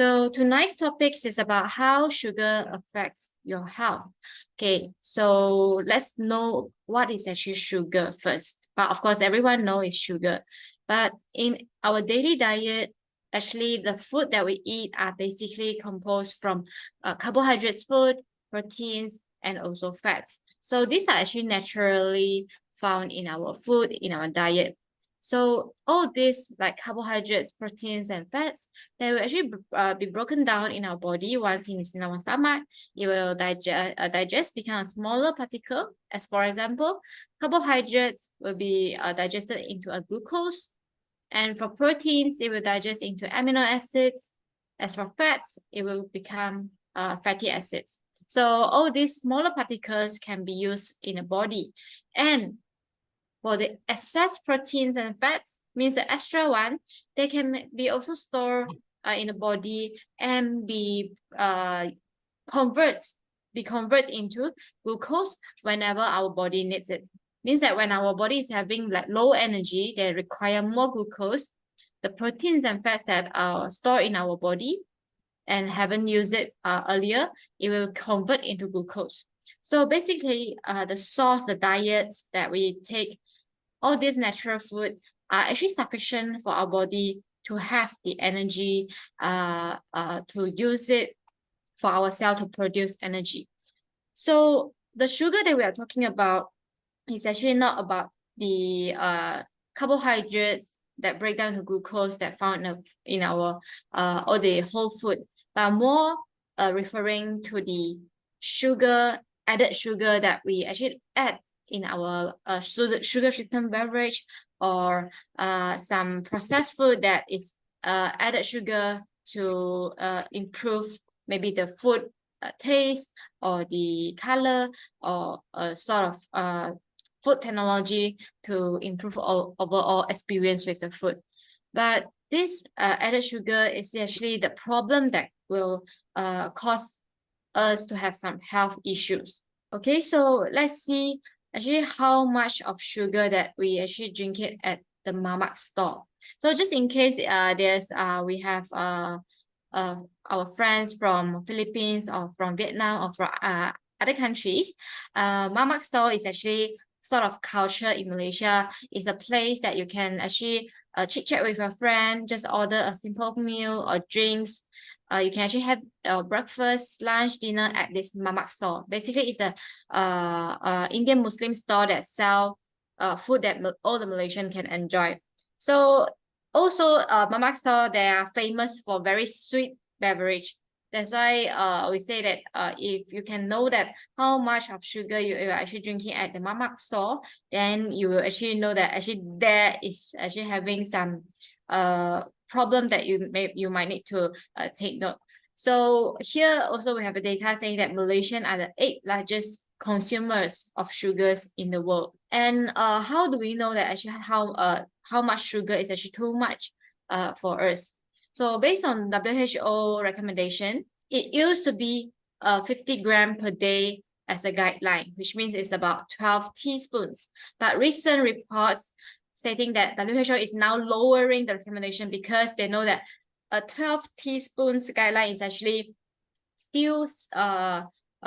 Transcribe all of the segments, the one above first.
So tonight's topic is about how sugar affects your health. Okay, so let's know what is actually sugar first. But of course, everyone knows it's sugar. But in our daily diet, actually the food that we eat are basically composed from carbohydrates food, proteins, and also fats. So these are actually naturally found in our food, in our diet. So all these like carbohydrates, proteins, and fats, they will actually be broken down in our body. Once it's in our stomach, it will digest, become a smaller particle. As for example, carbohydrates will be digested into a glucose, and for proteins, it will digest into amino acids. As for fats, it will become fatty acids. So all these smaller particles can be used in the body, and for the excess proteins and fats, means the extra one, they can be also stored in the body and be convert into glucose whenever our body needs it. Means that when our body is having like low energy, they require more glucose. The proteins and fats that are stored in our body and haven't used it earlier, it will convert into glucose. So basically, the diets that we take, all these natural food are actually sufficient for our body to have the energy to use it for our cell to produce energy. So the sugar that we are talking about is actually not about the carbohydrates that break down to glucose that found in our or the whole food, but more referring to the added sugar that we actually add in our sugar sweetened beverage, or some processed food that is added sugar to improve maybe the food taste or the color, or sort of food technology to improve overall experience with the food. But this added sugar is actually the problem that will cause us to have some health issues. Okay, so let's see actually how much of sugar that we actually drink it at the mamak store. So just in case we have our friends from Philippines or from Vietnam or from other countries, mamak store is actually sort of culture in Malaysia. It's a place that you can actually chit chat with your friend, just order a simple meal or drinks. You can actually have breakfast, lunch, dinner at this mamak store. Basically, it's the Indian Muslim store that sell food that all the Malaysian can enjoy. So also, mamak store, they are famous for very sweet beverage. That's why we say that if you can know that how much of sugar you're actually drinking at the mamak store, then you will actually know that actually there is actually having some problem that you might need to take note. So here also we have the data saying that Malaysian are the 8th largest consumers of sugars in the world. And how do we know that actually how much sugar is actually too much for us? So based on WHO recommendation, it used to be 50 grams per day as a guideline, which means it's about 12 teaspoons. But recent reports stating that WHO is now lowering the recommendation because they know that a 12 teaspoons guideline is actually still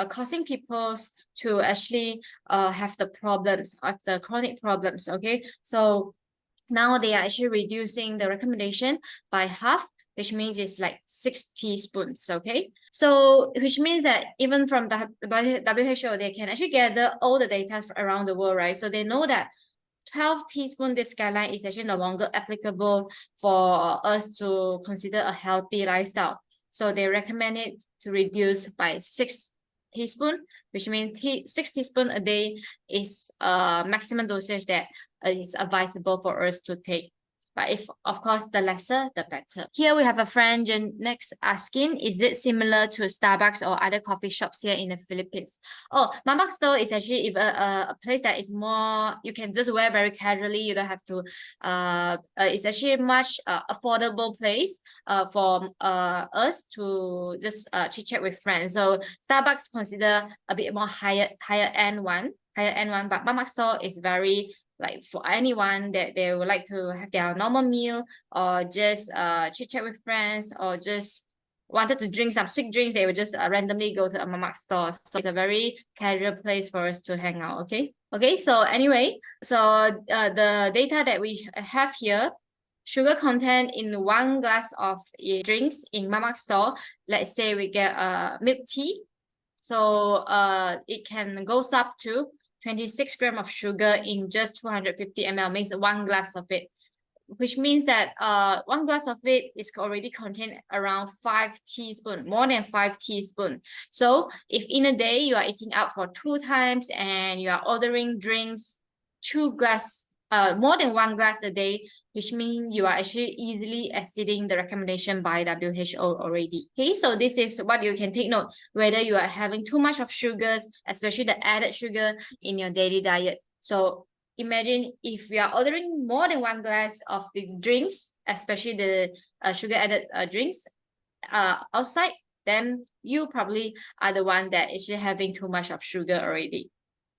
causing people to actually have the problems of the chronic problems. Okay, so now they are actually reducing the recommendation by half, which means it's like 6 teaspoons. Okay, so which means that even from the WHO, they can actually gather all the data around the world, right? So they know that 12 teaspoon this guideline is actually no longer applicable for us to consider a healthy lifestyle. So they recommend it to reduce by 6 teaspoon, which means 6 teaspoon a day is maximum dosage that is advisable for us to take. But if, of course, the lesser, the better. Here we have a friend next asking, is it similar to Starbucks or other coffee shops here in the Philippines? Oh, mamak store is actually a place that is more, you can just wear very casually. You don't have to, it's actually a much affordable place for us to just chit chat with friends. So Starbucks consider a bit more higher end one, but mamak store is very like for anyone that they would like to have their normal meal or just chit chat with friends or just wanted to drink some sweet drinks, they would just randomly go to a Mama store. So it's a very casual place for us to hang out. Okay, so anyway, so the data that we have here, sugar content in 1 glass of drinks in Mama store, let's say we get milk tea. So it can goes up to 26 grams of sugar in just 250 ml, means 1 glass of it, which means that 1 glass of it is already contain around 5 teaspoons, more than 5 teaspoons. So if in a day you are eating out for 2 times and you are ordering drinks 2 glass, more than 1 glass a day, which means you are actually easily exceeding the recommendation by WHO already. Okay, so this is what you can take note, whether you are having too much of sugars, especially the added sugar in your daily diet. So imagine if you are ordering more than 1 glass of the drinks, especially the sugar added drinks outside, then you probably are the one that is having too much of sugar already.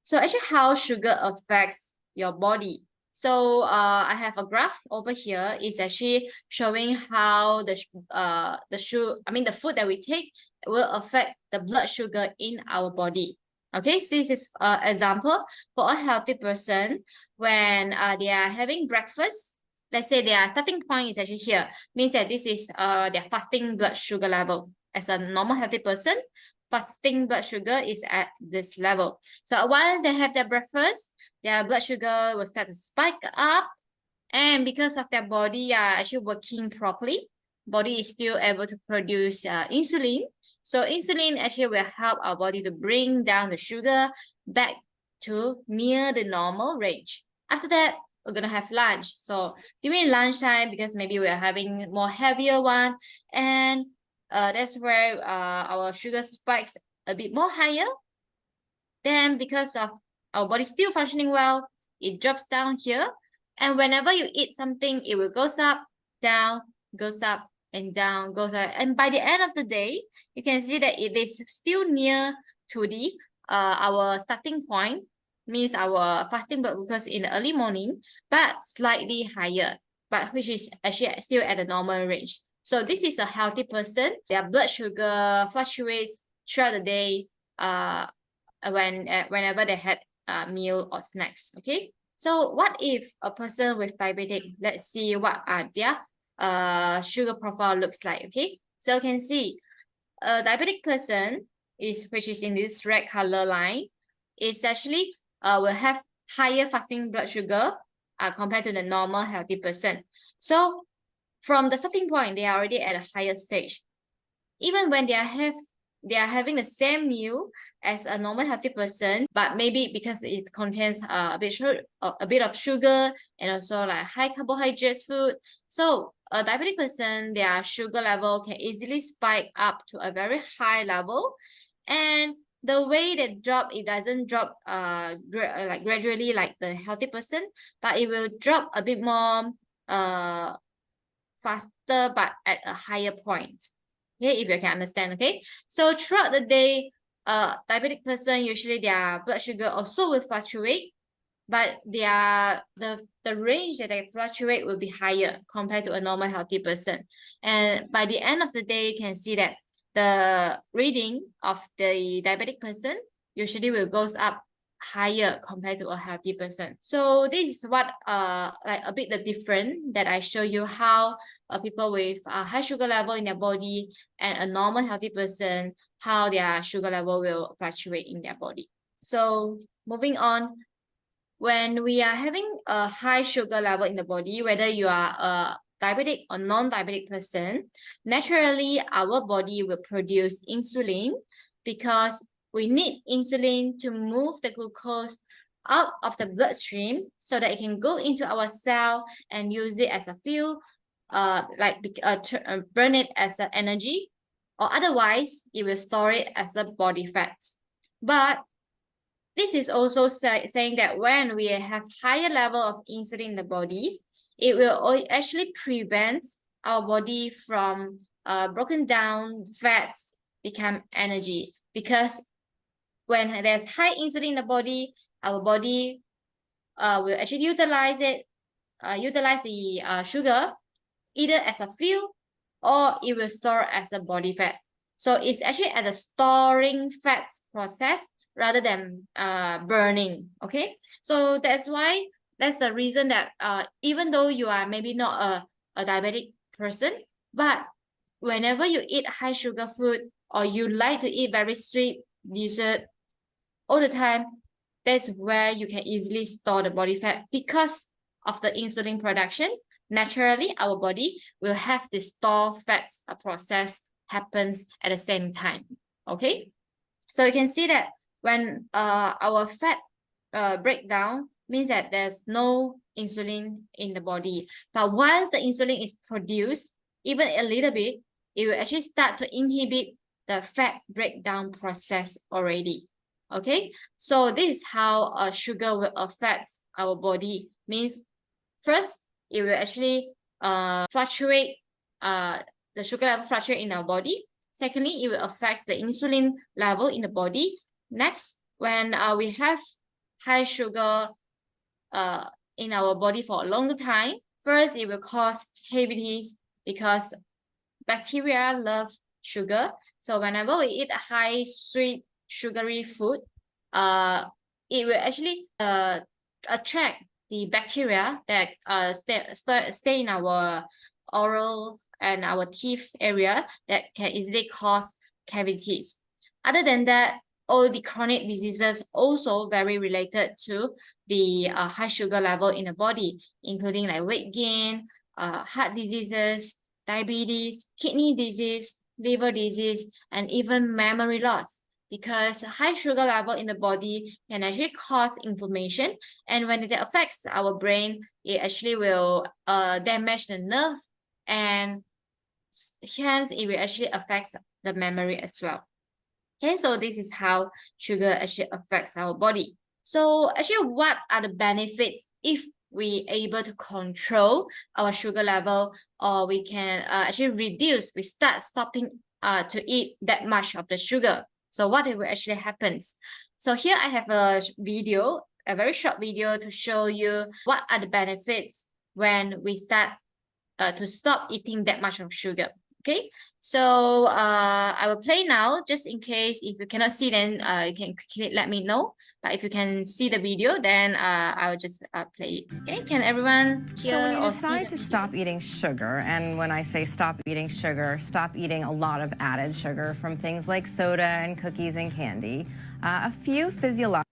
So actually how sugar affects your body. So I have a graph over here. It's actually showing how the food that we take will affect the blood sugar in our body. Okay, so this is an example for a healthy person. When they are having breakfast, let's say their starting point is actually here, means that this is their fasting blood sugar level. As a normal healthy person, fasting blood sugar is at this level. So once they have their breakfast, their blood sugar will start to spike up, and because of their body are actually working properly, body is still able to produce insulin. So insulin actually will help our body to bring down the sugar back to near the normal range. After that, we're gonna have lunch. So during lunchtime, because maybe we're having more heavier one, and that's where our sugar spikes a bit more higher. Then because of our body still functioning well, it drops down here. And whenever you eat something, it will goes up, down, goes up, and down, goes up. And by the end of the day, you can see that it is still near to the our starting point, means our fasting blood glucose in the early morning, but slightly higher, but which is actually still at the normal range. So this is a healthy person. Their blood sugar fluctuates throughout the day whenever they had a meal or snacks. Okay, so what if a person with diabetic, let's see what are their sugar profile looks like. Okay, so you can see a diabetic person which is in this red color line, is actually will have higher fasting blood sugar compared to the normal healthy person. So from the starting point, they are already at a higher stage. Even when they are having the same meal as a normal healthy person, but maybe because it contains a bit of sugar and also like high carbohydrates food. So a diabetic person, their sugar level can easily spike up to a very high level, and the way that drop, it doesn't drop like gradually like the healthy person, but it will drop a bit more faster, but at a higher point. Okay, if you can understand. Okay, so throughout the day, diabetic person, usually their blood sugar also will fluctuate, but the range that they fluctuate will be higher compared to a normal healthy person. And by the end of the day, you can see that the reading of the diabetic person usually will goes up higher compared to a healthy person. So this is what like a bit the difference that I show you how people with a high sugar level in their body and a normal healthy person, how their sugar level will fluctuate in their body. So moving on, when we are having a high sugar level in the body, whether you are a diabetic or non-diabetic person, naturally our body will produce insulin, because we need insulin to move the glucose out of the bloodstream so that it can go into our cell and use it as a fuel, burn it as an energy, or otherwise it will store it as a body fat. But this is also saying that when we have higher level of insulin in the body, it will actually prevent our body from broken down fats become energy, because when there's high insulin in the body, our body will actually utilize the sugar either as a fuel or it will store as a body fat. So it's actually at the storing fats process rather than burning. Okay, so that's the reason that even though you are maybe not a diabetic person, but whenever you eat high sugar food or you like to eat very sweet dessert all the time, that's where you can easily store the body fat. Because of the insulin production, naturally our body will have the store fats process happens at the same time. Okay, so you can see that when our fat breakdown means that there's no insulin in the body, but once the insulin is produced, even a little bit, it will actually start to inhibit the fat breakdown process already. Okay, so this is how sugar will affect our body. Means first, it will actually fluctuate, the sugar level fluctuate in our body. Secondly, it will affect the insulin level in the body. Next, when we have high sugar in our body for a longer time, first it will cause cavities because bacteria love sugar. So whenever we eat a high sweet sugary food, it will actually attract the bacteria that stay in our oral and our teeth area that can easily cause cavities. Other than that, all the chronic diseases also very related to the high sugar level in the body, including like weight gain, heart diseases, diabetes, kidney disease, liver disease, and even memory loss. Because high sugar level in the body can actually cause inflammation, and when it affects our brain, it actually will damage the nerve, and hence it will actually affect the memory as well. Okay, so this is how sugar actually affects our body. So actually, what are the benefits if we able to control our sugar level, or we can actually reduce, we start stopping to eat that much of the sugar? So what will actually happens? So here I have a video, a very short video to show you what are the benefits when we start to stop eating that much of sugar. Okay, so I will play now, just in case if you cannot see, then you can quickly let me know. But if you can see the video, then I will just play it. Okay, can everyone hear So when you or see decide to stop eating sugar, and when I say stop eating sugar, stop eating a lot of added sugar from things like soda and cookies and candy, a few physiological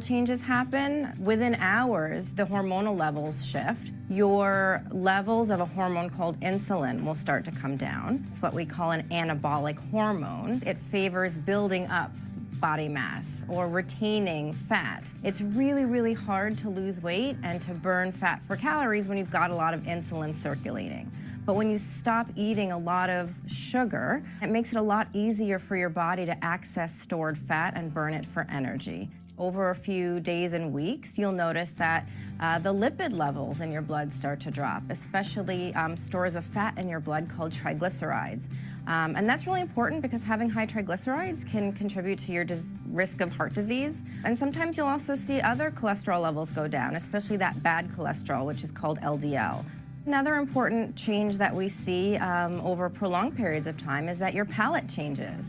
changes happen. Within hours, the hormonal levels shift. Your levels of a hormone called insulin will start to come down. It's what we call an anabolic hormone. It favors building up body mass or retaining fat. It's really, really hard to lose weight and to burn fat for calories when you've got a lot of insulin circulating. But when you stop eating a lot of sugar, it makes it a lot easier for your body to access stored fat and burn it for energy. Over a few days and weeks, you'll notice that the lipid levels in your blood start to drop, especially stores of fat in your blood called triglycerides. And that's really important because having high triglycerides can contribute to your risk of heart disease. And sometimes you'll also see other cholesterol levels go down, especially that bad cholesterol, which is called LDL. Another important change that we see over prolonged periods of time is that your palate changes.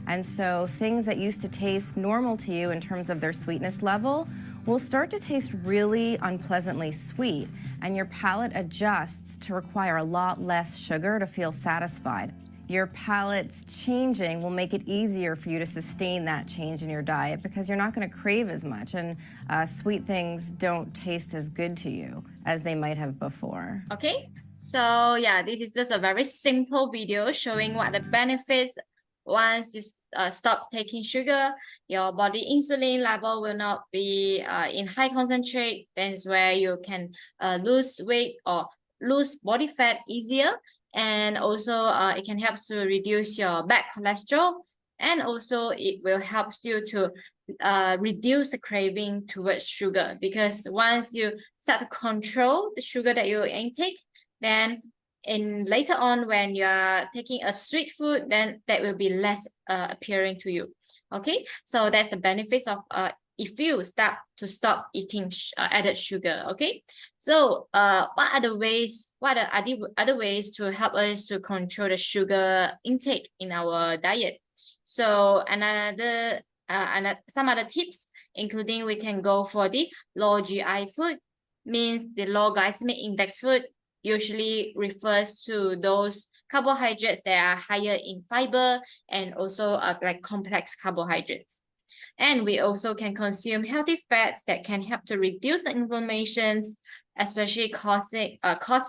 And so things that used to taste normal to you in terms of their sweetness level will start to taste really unpleasantly sweet, and your palate adjusts to require a lot less sugar to feel satisfied. Your palate's changing will make it easier for you to sustain that change in your diet because you're not going to crave as much, and sweet things don't taste as good to you as they might have before. Okay, so yeah, this is just a very simple video showing what the benefits. Once you stop taking sugar, your body insulin level will not be in high concentrate. That's where you can lose weight or lose body fat easier. And also it can help to reduce your bad cholesterol. And also it will help you to reduce the craving towards sugar. Because once you start to control the sugar that you intake, then later on when you are taking a sweet food, then that will be less appearing to you. Okay, so that's the benefits of if you start to stop eating added sugar. Okay, so what are the ways, what are the other ways to help us to control the sugar intake in our diet? So some other tips, including we can go for the low GI food, means the low glycemic index food usually refers to those carbohydrates that are higher in fiber and also like complex carbohydrates. And we also can consume healthy fats that can help to reduce the inflammations, especially caused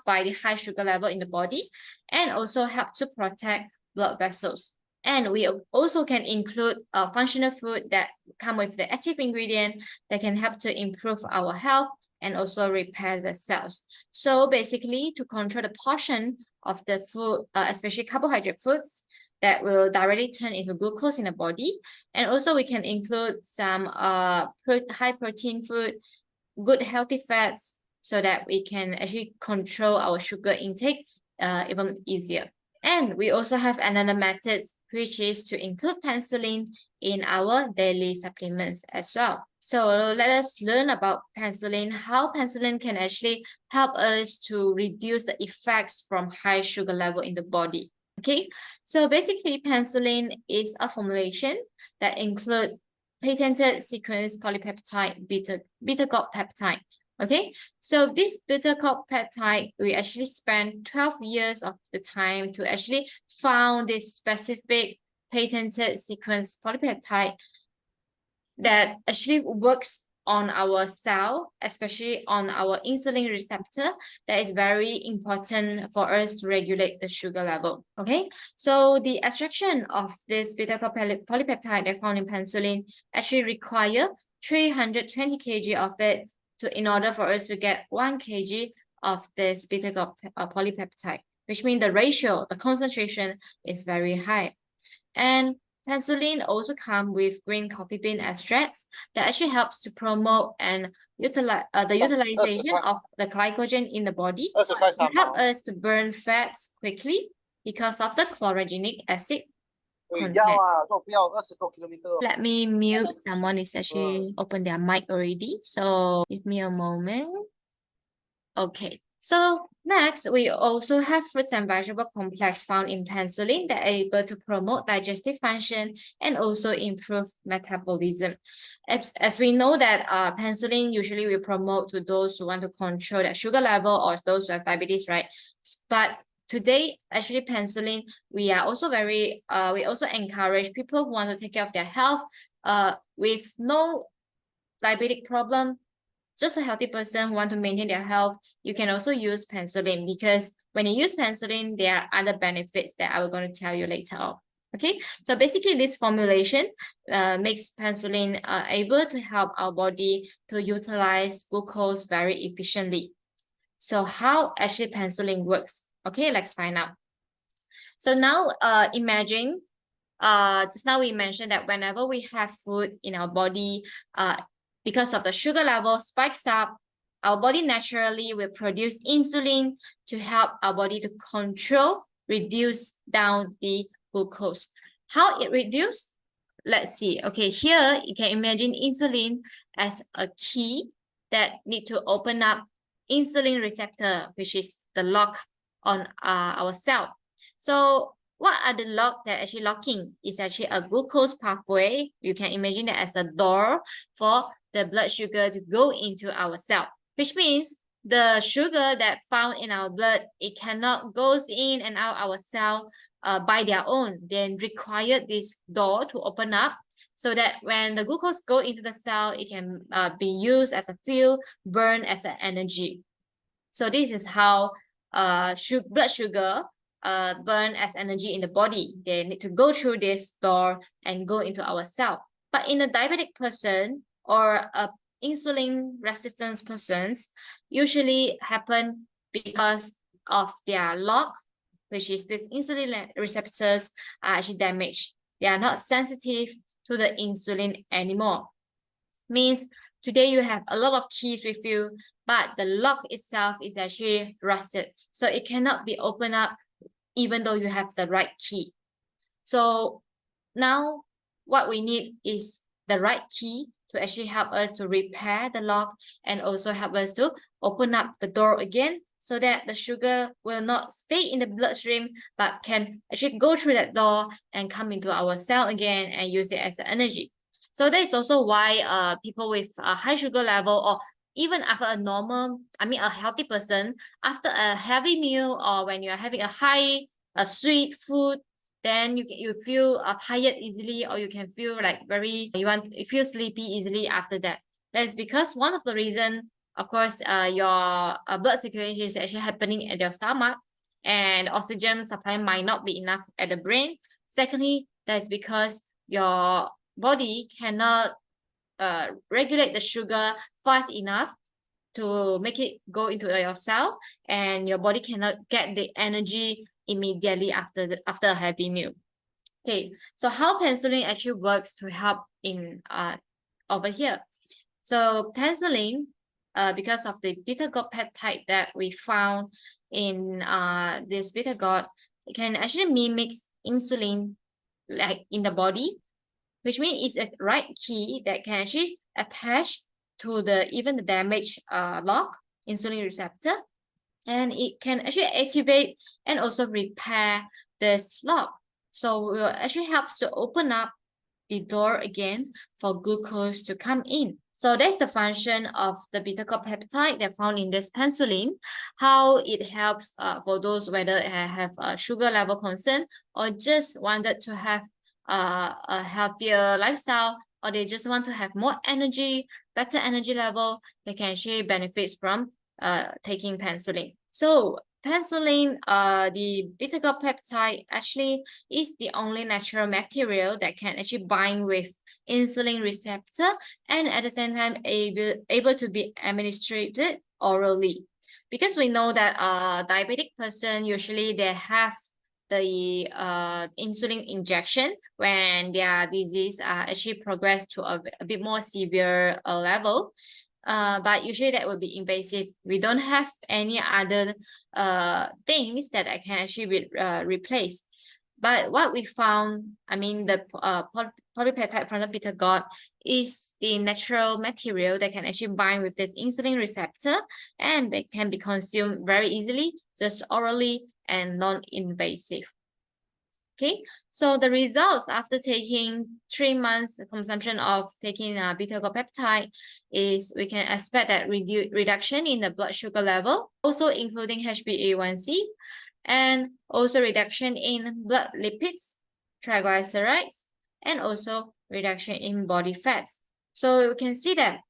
by the high sugar level in the body, and also help to protect blood vessels. And we also can include functional food that come with the active ingredient that can help to improve our health and also repair the cells. So basically, to control the portion of the food, especially carbohydrate foods, that will directly turn into glucose in the body. And also we can include some high protein food, good healthy fats, so that we can actually control our sugar intake even easier. And we also have another method, which is to include penicillin in our daily supplements as well. So let us learn about penicillin, how penicillin can actually help us to reduce the effects from high sugar level in the body. Okay, so basically penicillin is a formulation that includes patented sequence polypeptide beta-glucan peptide. Okay, so this beta-glucan peptide, we actually spent 12 years of the time to actually found this specific patented sequence polypeptide that actually works on our cell, especially on our insulin receptor, that is very important for us to regulate the sugar level. Okay, so the extraction of this beta-glucan polypeptide that found in penicillin actually require 320 kg of it in order for us to get 1 kg of this beta-glucan polypeptide, which means the ratio, the concentration is very high. And penicillin also comes with green coffee bean extracts that actually helps to promote and utilize the utilization of the glycogen in the body to help us to burn fats quickly because of the chlorogenic acid content. Let me mute. Someone is actually open their mic already, so give me a moment. Okay, so next, we also have fruits and vegetable complex found in penicillin that are able to promote digestive function and also improve metabolism. As we know that penicillin usually will promote to those who want to control their sugar level or those who have diabetes, right? But today, actually, penicillin, we are also we also encourage people who want to take care of their health with no diabetic problem, just a healthy person who want to maintain their health, you can also use penicillin, because when you use penicillin, there are other benefits that I will going to tell you later on. Okay, so basically this formulation makes penicillin able to help our body to utilize glucose very efficiently. So how actually penicillin works? Okay, let's find out. So now imagine, just now we mentioned that whenever we have food in our body, because of the sugar level spikes up, our body naturally will produce insulin to help our body to reduce down the glucose. How it reduce? Let's see. Okay, here you can imagine insulin as a key that need to open up insulin receptor, which is the lock on our cell. So what are the lock that actually locking? Is actually a glucose pathway. You can imagine that as a door for the blood sugar to go into our cell, which means the sugar that found in our blood, it cannot goes in and out our cell by their own. Then require this door to open up so that when the glucose go into the cell, it can be used as a fuel, burn as an energy. So this is how blood sugar burn as energy in the body. They need to go through this door and go into our cell. But in a diabetic person or a insulin resistance persons, usually happen because of their lock, which is this insulin receptors are actually damaged. They are not sensitive to the insulin anymore. Means today you have a lot of keys with you, but the lock itself is actually rusted. So it cannot be opened up even though you have the right key. So now what we need is the right key to actually help us to repair the lock and also help us to open up the door again, so that the sugar will not stay in the bloodstream but can actually go through that door and come into our cell again and use it as energy. So that is also why people with a high sugar level, or even after a a healthy person, after a heavy meal or when you're having a sweet food, then you feel tired easily, or you can feel like you feel sleepy easily after that. That is because one of the reason, of course, your blood circulation is actually happening at your stomach, and oxygen supply might not be enough at the brain. Secondly, that is because your body cannot regulate the sugar fast enough to make it go into your cell, and your body cannot get the energy immediately after a heavy meal. Okay, so how penicillin actually works to help in over here. So penicillin, because of the beta-gold peptide that we found in this beta-gold, it can actually mimic insulin like in the body, which means it's a right key that can actually attach to even the damaged lock insulin receptor, and it can actually activate and also repair this lock. So it actually helps to open up the door again for glucose to come in. So that's the function of the beta-gold peptide that found in this penicillin, how it helps for those whether have a sugar level concern or just wanted to have a healthier lifestyle, or they just want to have more energy, better energy level, they can actually benefit from taking penicillin. So penicillin, the beta-gold peptide actually is the only natural material that can actually bind with insulin receptor and at the same time able to be administered orally. Because we know that diabetic person usually they have the insulin injection when their disease actually progress to a bit more severe level. But usually that will be invasive. We don't have any other things that I can actually replace. But what we found, the polypeptide from the beta-gold is the natural material that can actually bind with this insulin receptor, and they can be consumed very easily, just orally and non-invasive. Okay, so the results after taking 3 months consumption of taking beta-gold peptide is we can expect that reduction in the blood sugar level, also including HbA1c, and also reduction in blood lipids, triglycerides, and also reduction in body fats. So you can see that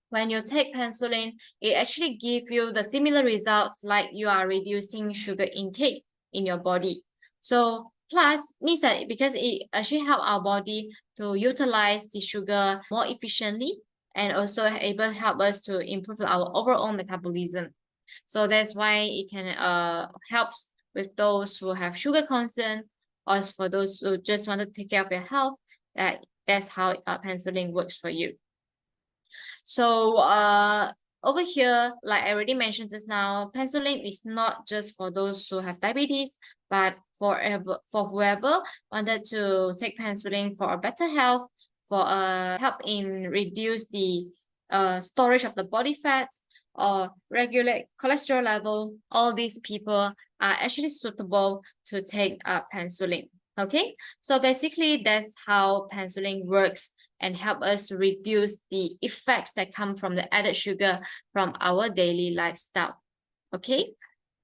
when you take penicillin, it actually gives you the similar results like you are reducing sugar intake in your body. So plus means that because it actually help our body to utilize the sugar more efficiently, and also able to help us to improve our overall metabolism. So that's why it can helps with those who have sugar concern, or for those who just want to take care of their health. That's how penicillin works for you. So over here, like I already mentioned just now, penicillin is not just for those who have diabetes, but for whoever wanted to take penicillin for a better health, for help in reduce the storage of the body fats, or regulate cholesterol level. All these people are actually suitable to take penicillin. Okay, so basically that's how penicillin works and help us to reduce the effects that come from the added sugar from our daily lifestyle. Okay,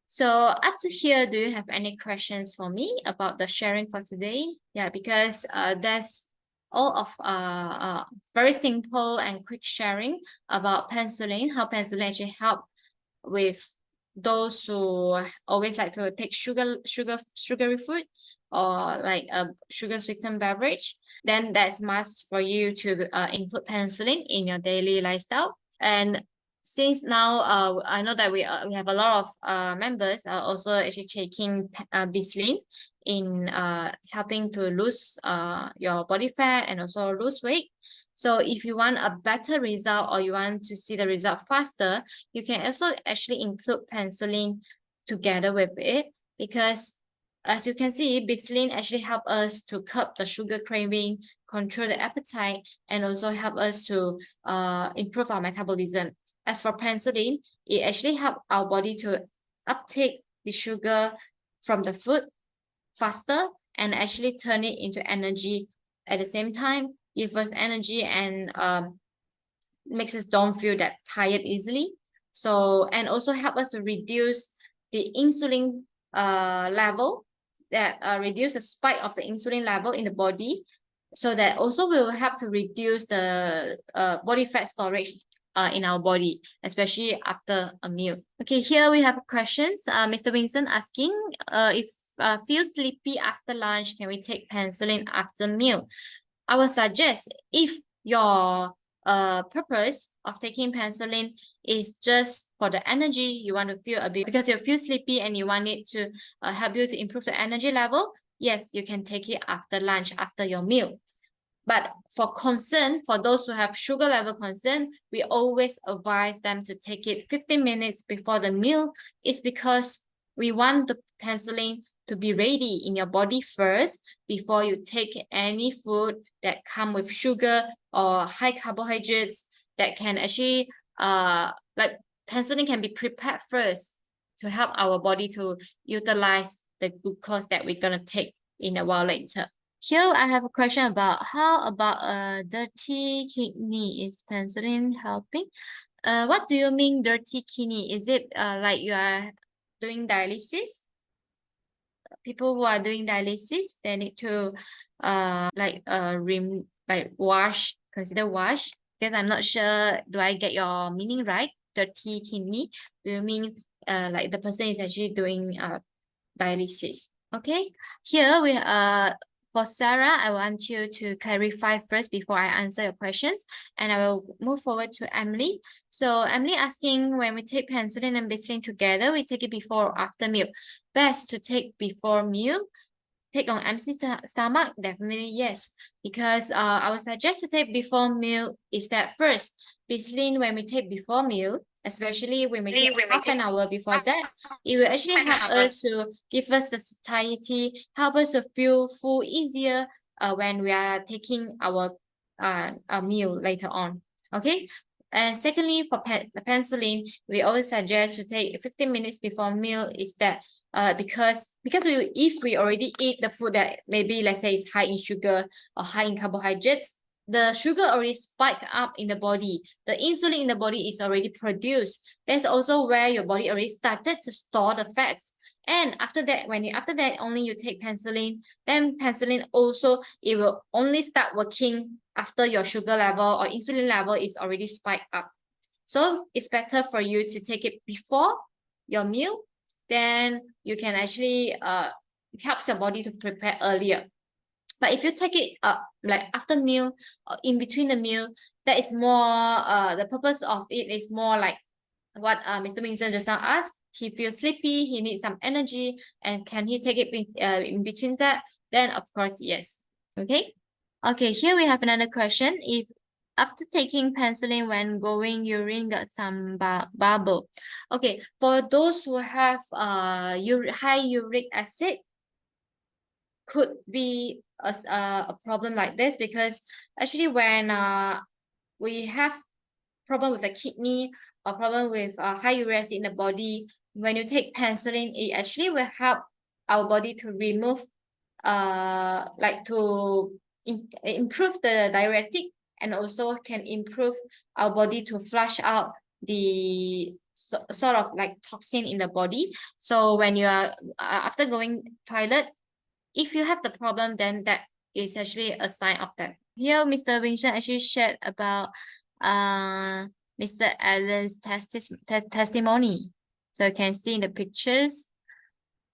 so up to here, do you have any questions for me about the sharing for today? Yeah, because that's all of very simple and quick sharing about penicillin, how penicillin actually help with those who always like to take sugary food, or like a sugar sweetened beverage. Then that's must for you to include penicillin in your daily lifestyle. And since now I know that we have a lot of members are also actually taking Bislin in helping to lose your body fat and also lose weight. So if you want a better result, or you want to see the result faster, you can also actually include penicillin together with it, because as you can see, Bislin actually help us to curb the sugar craving, control the appetite, and also help us to improve our metabolism. As for penicillin, it actually help our body to uptake the sugar from the food faster and actually turn it into energy at the same time, give us energy and makes us don't feel that tired easily. So, and also help us to reduce the insulin level, that reduce the spike of the insulin level in the body, so that also will help to reduce the body fat storage in our body, especially after a meal. Okay, here we have questions. Mr. Vincent asking if feel sleepy after lunch, can we take penicillin after meal? I will suggest, if your purpose of taking penicillin is just for the energy, you want to feel a bit because you feel sleepy and you want it to help you to improve the energy level, yes, you can take it after lunch, after your meal. But for concern, for those who have sugar level concern, we always advise them to take it 15 minutes before the meal. It's because we want the penicillin to be ready in your body first before you take any food that come with sugar or high carbohydrates that can actually like penicillin can be prepared first to help our body to utilize the glucose that we're gonna take in a while later. Here I have a question about how about a dirty kidney? Is penicillin helping? What do you mean dirty kidney? Is it like you are doing dialysis? People who are doing dialysis, they need to wash, consider wash, because I'm not sure, do I get your meaning right? Dirty kidney, do you mean like the person is actually doing dialysis? Okay, here we for Sarah, I want you to clarify first before I answer your questions, and I will move forward to Emily. So Emily asking, when we take penicillin and Bislin together, we take it before or after meal? Best to take before meal. Take on empty stomach, definitely yes, because I would suggest to take before meal is that first, Bislin when we take before meal, especially when we take half an hour before that, it will actually help us to give us the satiety, help us to feel full easier when we are taking our meal later on. Okay. And secondly, for penicillin, we always suggest to take 15 minutes before meal is that because if we already eat the food that maybe let's say is high in sugar or high in carbohydrates, the sugar already spiked up in the body. The insulin in the body is already produced. That's also where your body already started to store the fats. And after that, after that only you take penicillin, then penicillin also, it will only start working after your sugar level or insulin level is already spiked up. So it's better for you to take it before your meal, then you can actually helps your body to prepare earlier. But if you take it like after meal or in between the meal, that is more the purpose of it is more like what Mr. Vincent just now asked. He feels sleepy, he needs some energy, and can he take it in between that? Then of course yes. Okay. Okay, here we have another question. If after taking penicillin when going urine got some bubble. Okay, for those who have high uric acid, could be a problem like this, because actually when we have problem with the kidney or problem with high uric acid in the body, when you take penicillin, it actually will help our body to remove like to improve the diuretic, and also can improve our body to flush out the sort of like toxin in the body. So when you are after going toilet, if you have the problem, then that is actually a sign of that. Here Mr. Vincent actually shared about Mr. Allen's testimony. So you can see in the pictures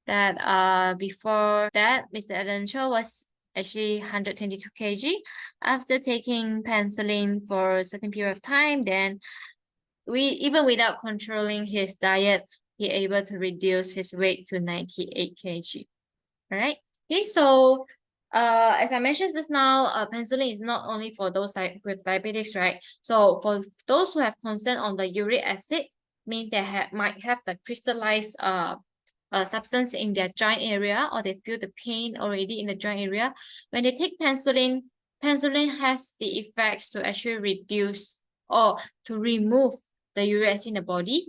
that before that Mr. Allen Cho was actually 122 kg. After taking penicillin for a certain period of time, then even without controlling his diet, he able to reduce his weight to 98 kg. All right. Okay, so as I mentioned just now, penicillin is not only for those with diabetes, right? So for those who have concern on the uric acid, means they might have the crystallized substance in their joint area, or they feel the pain already in the joint area, when they take penicillin, penicillin has the effects to actually reduce or to remove the uric acid in the body.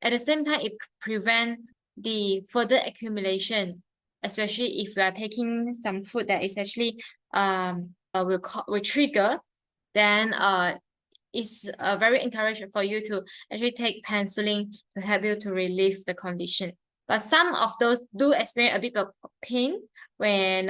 At the same time, it prevents the further accumulation, especially if you are taking some food that is actually will trigger, then it's very encouraging for you to actually take penicillin to help you to relieve the condition. But some of those do experience a bit of pain when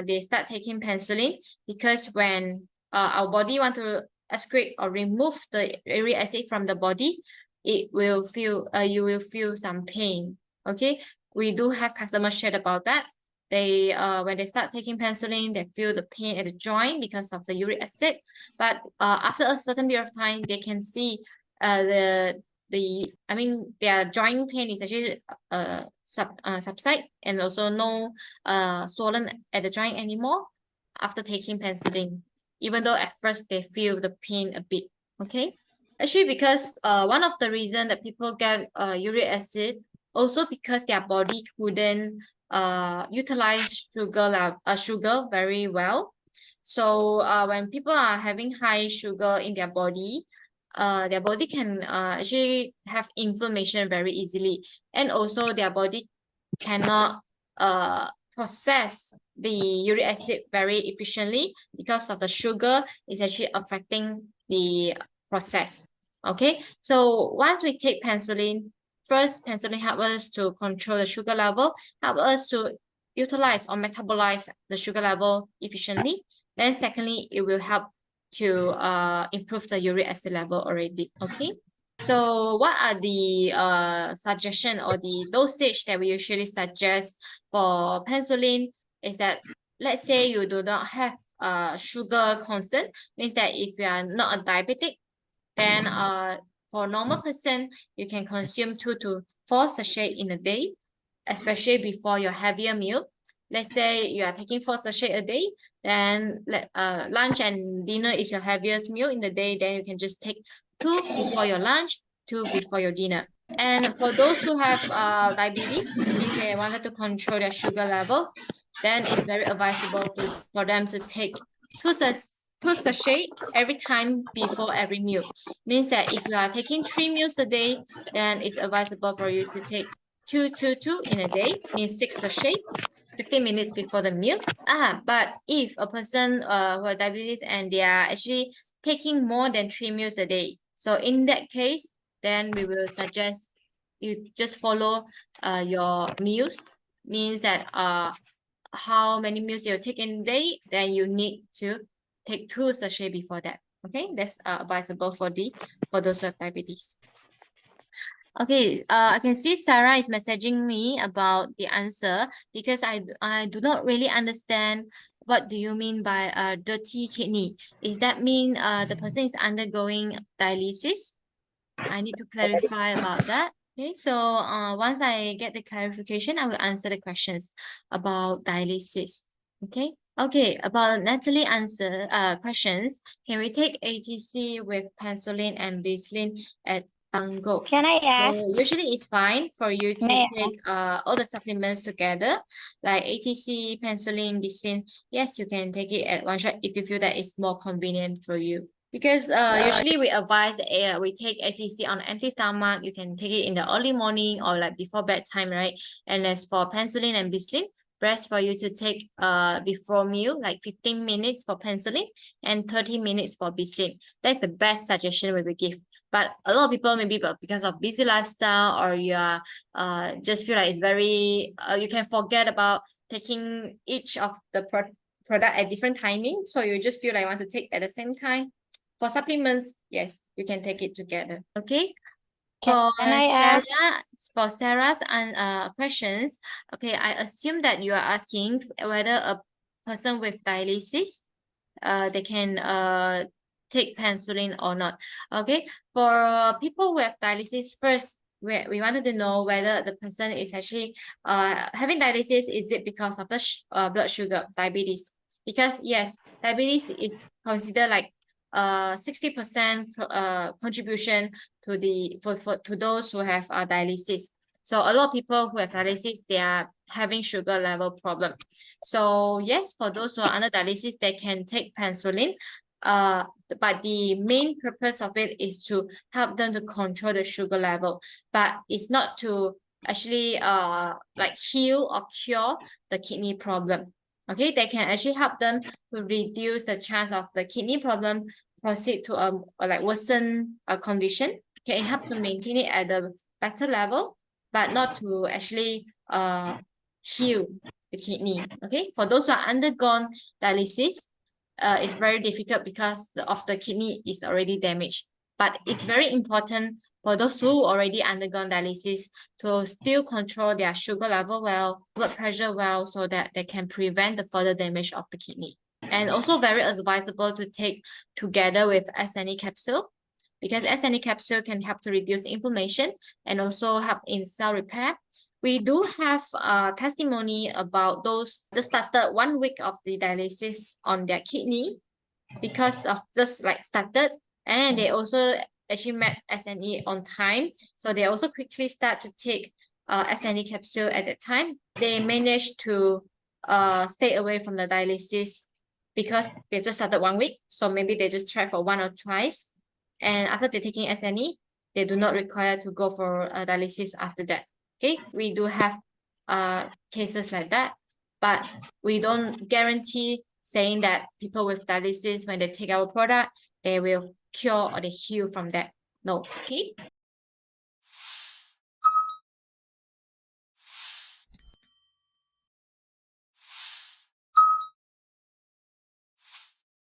they start taking penicillin, because when our body want to excrete or remove the uric acid from the body, it will feel you will feel some pain. Okay, we do have customers shared about that. They when they start taking penicillin, they feel the pain at the joint because of the uric acid. But after a certain period of time, they can see their joint pain is actually subside, and also no swollen at the joint anymore after taking penicillin, even though at first they feel the pain a bit. Okay, actually, because one of the reason that people get uric acid, also because their body couldn't utilize sugar very well. So when people are having high sugar in their body can actually have inflammation very easily, and also their body cannot process the uric acid very efficiently because of the sugar is actually affecting the process. Okay, so once we take penicillin, first, penicillin help us to control the sugar level, help us to utilize or metabolize the sugar level efficiently. Then secondly, it will help to improve the uric acid level already. Okay, so what are the suggestion or the dosage that we usually suggest for penicillin is that, let's say you do not have sugar concern, means that if you are not a diabetic, then for normal person, you can consume 2 to 4 sachet in a day, especially before your heavier meal. Let's say you are taking 4 sachet a day, then lunch and dinner is your heaviest meal in the day, then you can just take 2 before your lunch, 2 before your dinner. And for those who have diabetes, means they wanted to control their sugar level, then it's very advisable for them to take 2 sachet every time before every meal. Means that if you are taking 3 meals a day, then it's advisable for you to take 2 in a day, means 6 sachet, 15 minutes before the meal. But if a person who has diabetes and they are actually taking more than 3 meals a day, so in that case, then we will suggest you just follow your meals. Means that how many meals you take in a day, then you need to take 2 sachet before that. Okay, that's advisable for those who have diabetes. Okay, I can see Sarah is messaging me about the answer, because I do not really understand what do you mean by dirty kidney. Is that mean the person is undergoing dialysis? I need to clarify about that. Okay, so once I get the clarification, I will answer the questions about dialysis. Okay. Okay, about Natalie answer questions. Can we take ATC with penicillin and Bislin at go? Can I ask? So usually it's fine for you to May I take all the supplements together, like ATC, penicillin, Bislin. Yes, you can take it at one shot if you feel that it's more convenient for you. Because usually we advise we take ATC on empty stomach. You can take it in the early morning or like before bedtime, right? And as for penicillin and Bislin, best for you to take before meal, like 15 minutes for penicillin and 30 minutes for Bislin. That's the best suggestion we will give. But a lot of people, maybe because of busy lifestyle, or you are just feel like it's very you can forget about taking each of the product at different timing, so you just feel like you want to take at the same time. For supplements, yes, you can take it together. Okay. For Sarah's questions, okay, I assume that you are asking whether a person with dialysis they can take penicillin or not. Okay, for people who have dialysis, first we wanted to know whether the person is actually having dialysis. Is it because of the blood sugar, diabetes? Because yes, diabetes is considered like 60% contribution to the to those who have dialysis. So a lot of people who have dialysis, they are having sugar level problem. So yes, for those who are under dialysis, they can take penicillin. But the main purpose of it is to help them to control the sugar level, but it's not to actually like heal or cure the kidney problem. Okay, they can actually help them to reduce the chance of the kidney problem proceed to a like worsen a condition. Can help to maintain it at a better level, but not to actually heal the kidney. Okay, for those who are undergone dialysis, it's very difficult because of the kidney is already damaged. But it's very important for those who already undergone dialysis to still control their sugar level well, blood pressure well, so that they can prevent the further damage of the kidney. And also very advisable to take together with SNE capsule, because SNE capsule can help to reduce inflammation and also help in cell repair. We do have a testimony about those just started 1 week of the dialysis on their kidney because of just like started, and they also actually met SNE on time. So they also quickly start to take SNE capsule at that time. They managed to stay away from the dialysis because they just started 1 week. So maybe they just tried for 1 or twice. And after they're taking SNE, they do not require to go for dialysis after that. Okay, we do have cases like that, but we don't guarantee saying that people with dialysis, when they take our product, they will cure or they heal from that. No, okay.